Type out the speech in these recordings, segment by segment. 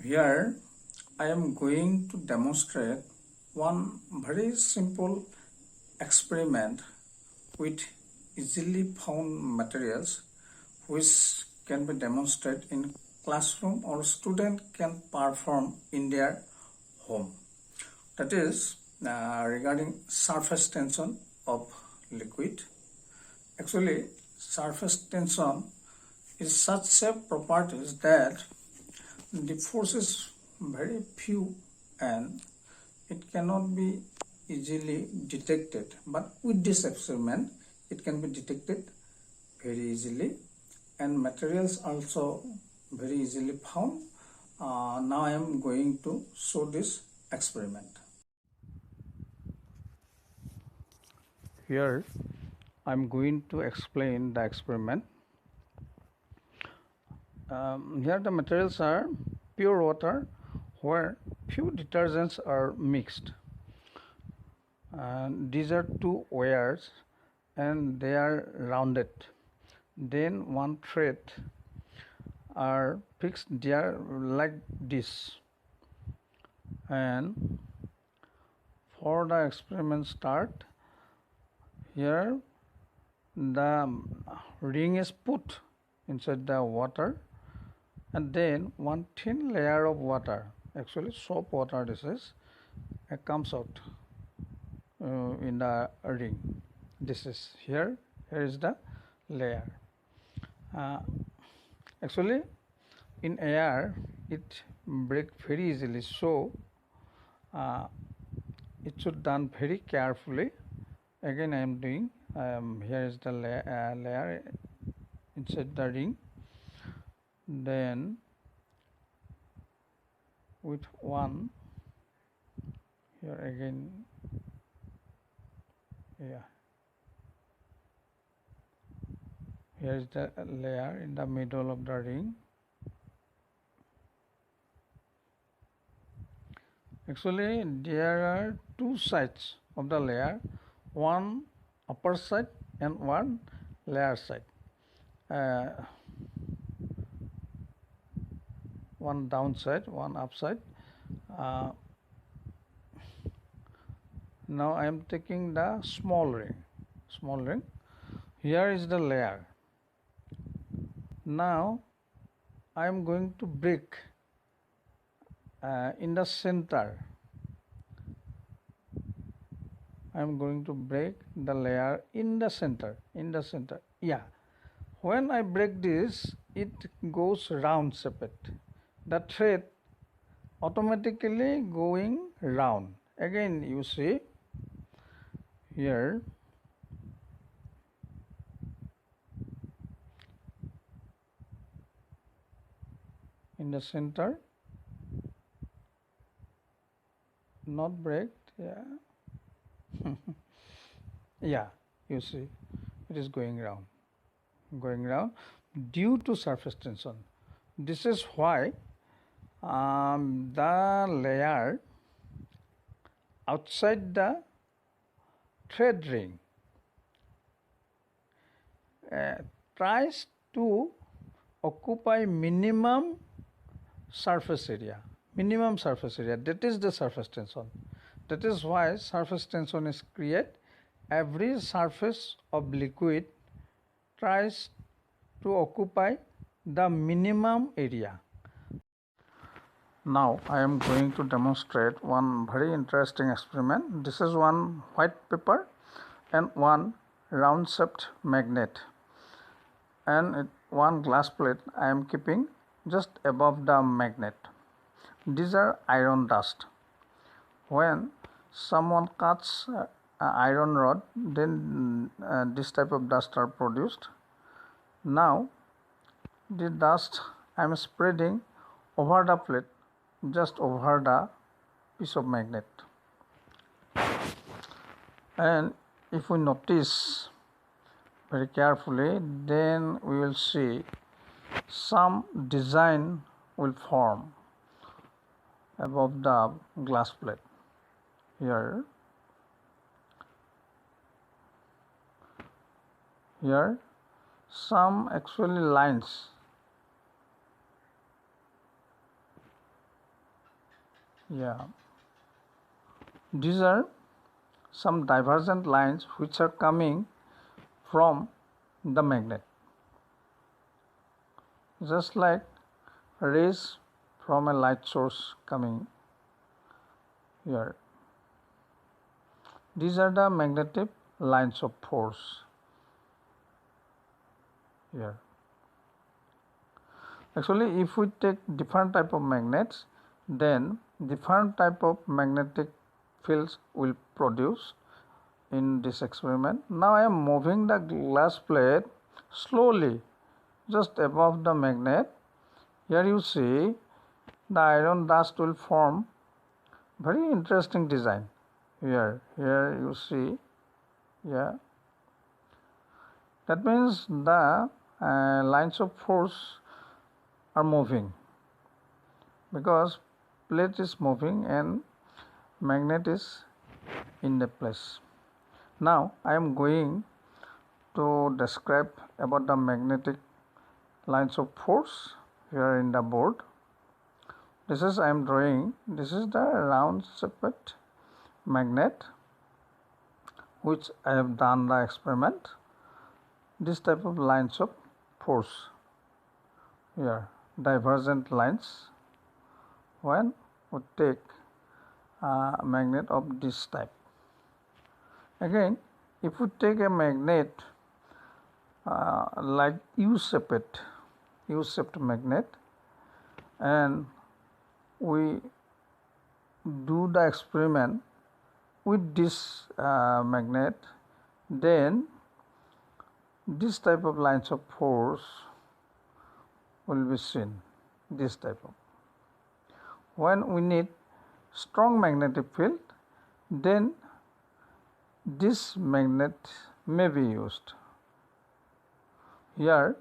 Here I am going to demonstrate one very simple experiment with easily found materials which can be demonstrated in classroom or student can perform in their home. That is regarding surface tension of liquid. Actually, surface tension is such a properties that the force is very few and it cannot be easily detected, but with this experiment it can be detected very easily and materials also very easily found. Now I am going to show this experiment. Here I am going to explain the experiment. Here the materials are pure water where few detergents are mixed. These are two wires and they are rounded. Then one thread are fixed there like this. And for the experiment start, here the ring is put inside the water and then one thin layer of water, actually soap water this is, comes out in the ring. This is here is the layer. Actually in air it break very easily, so it should done very carefully. Again I am doing, here is the layer inside the ring. Then with one here again, here is the layer in the middle of the ring. Actually there are two sides of the layer, one upper side and one layer side, one downside, one upside. Now I am taking the small ring. Here is the layer. Now I am going to break in the center. I am going to break the layer in the center. Yeah, when I break this, it goes round shaped. The thread automatically going round. Again you see here in the center, not break, yeah. Yeah, you see it is going round due to surface tension. This is why the layer outside the thread ring tries to occupy minimum surface area. That is the surface tension. That is why surface tension is created. Every surface of liquid tries to occupy the minimum area. Now I am going to demonstrate one very interesting experiment. This is one white paper and one round shaped magnet and one glass plate I am keeping just above the magnet. These are iron dust. When someone cuts iron rod, then this type of dust are produced. Now the dust I am spreading over the plate, just over the piece of magnet. And if we notice very carefully, then we will see some design will form above the glass plate. Here some actually lines Yeah. These are some divergent lines which are coming from the magnet, just like rays from a light source coming here. These are the magnetic lines of force here. Actually, if we take different type of magnets, then different type of magnetic fields will produce in this experiment. Now I am moving the glass plate slowly just above the magnet. Here you see the iron dust will form very interesting design. Here you see, yeah. That means the lines of force are moving because plate is moving and magnet is in the place. Now I am going to describe about the magnetic lines of force here in the board. This is I am drawing. This is the round shaped magnet which I have done the experiment. This type of lines of force here, divergent lines, when we take a magnet of this type. Again, if we take a magnet like U-shaped magnet, and we do the experiment with this magnet, then this type of lines of force will be seen. This type of. When we need strong magnetic field, then this magnet may be used. Here,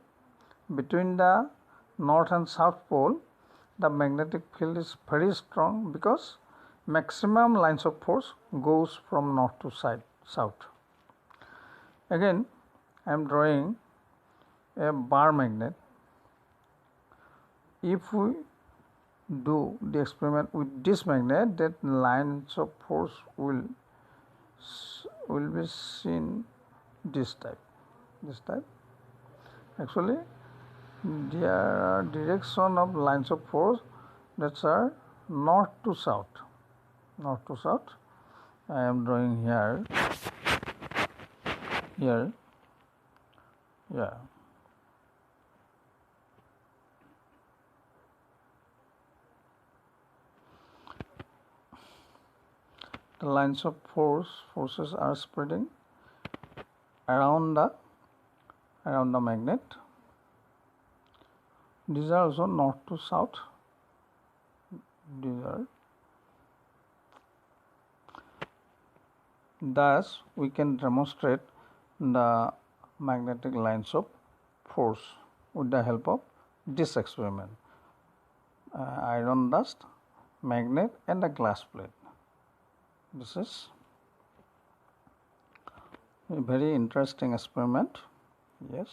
between the north and south pole, the magnetic field is very strong because maximum lines of force goes from north to south. Again, I am drawing a bar magnet. If we do the experiment with this magnet, that lines of force will be seen this type. Actually, there are direction of lines of force that are north to south. I am drawing here. Yeah. The lines of forces are spreading around the magnet. These are also north to south. Thus, we can demonstrate the magnetic lines of force with the help of this experiment. Iron dust, magnet, and a glass plate. This is a very interesting experiment. Yes.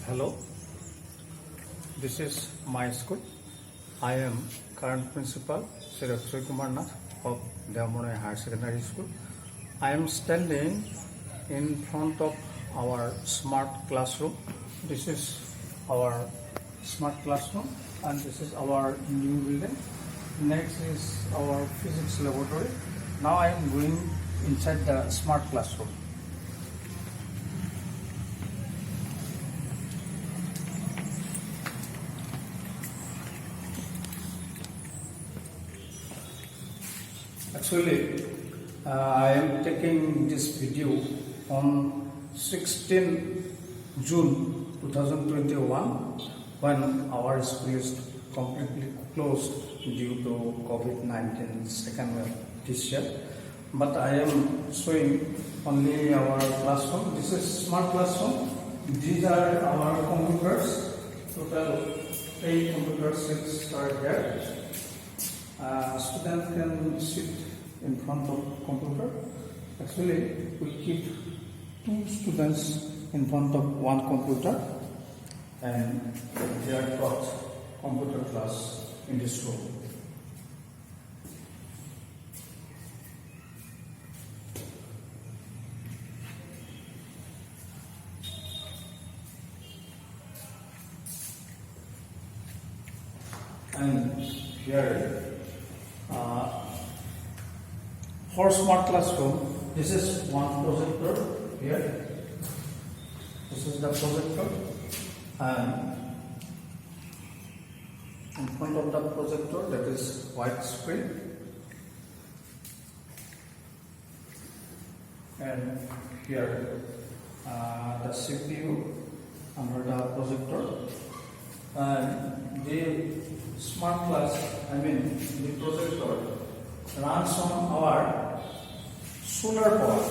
Hello, this is my school. I am current principal Sri Akshay Kumar Nath of Devamone Higher Secondary School. I am standing in front of our smart classroom. This is our smart classroom and this is our new building. Next is our physics laboratory. Now I am going inside the smart classroom. Actually, I am taking this video on 16 June 2021 when our school is completely closed due to COVID-19 second wave this year. But I am showing only our classroom. This is smart classroom. These are our computers. Total 8 computers are here. student can sit in front of computer. Actually, we keep 2 students in front of one computer, and they are taught computer class in this room. And here, for smart classroom, this is one projector here. This is the projector, and in front of the projector, that is white screen, and here the CPU under the projector, and the smart class, the projector runs on our solar power.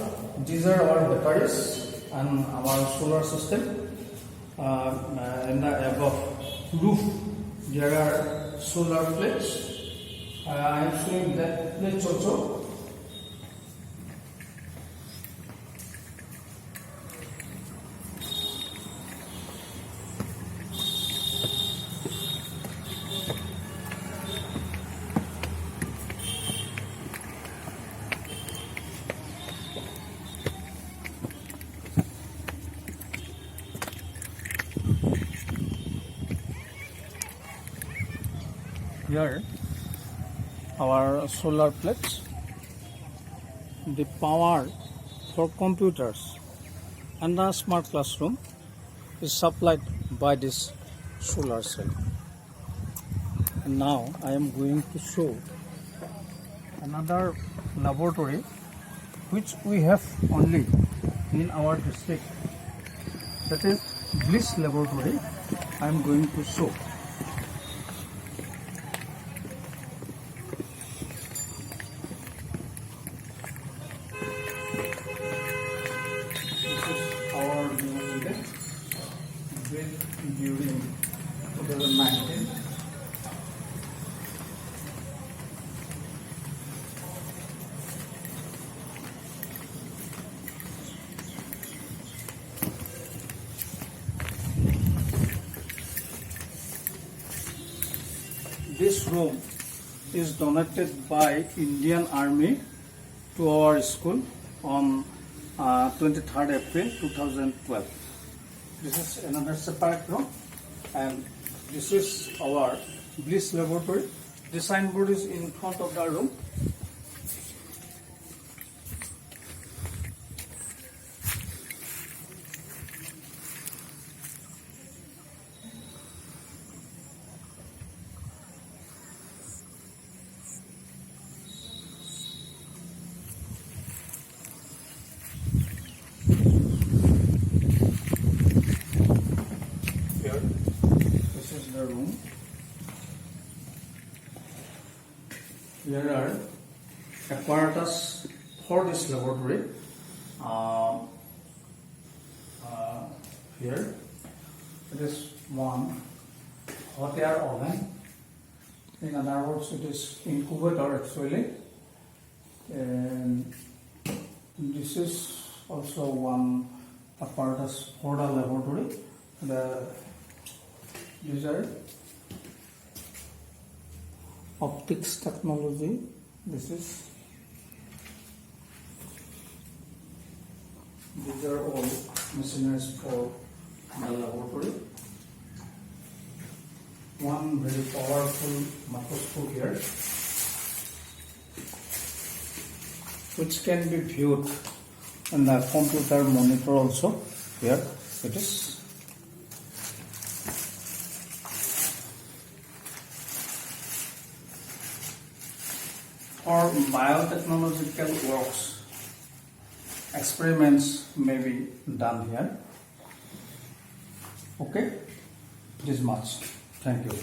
These are our batteries and our solar system. In the above roof, there are solar plates. I am showing that plates also. Here, our solar plates, the power for computers and the smart classroom is supplied by this solar cell. And now I am going to show another laboratory which we have only in our district. That is Bliss Laboratory. I am going to show. During 2019. This room is donated by Indian Army to our school on 23rd April 2012. This is another separate room, and this is our Bliss Laboratory. The signboard is in front of the room. Room. Here are apparatus for this laboratory. Here it is one hot air oven. In other words, it is incubator actually. And this is also one apparatus for the laboratory. These are optics technology. These are all machineries for the laboratory. One very powerful microscope here, which can be viewed in the computer monitor also. Here it is. For biotechnological works, experiments may be done here. Okay, this much. Thank you.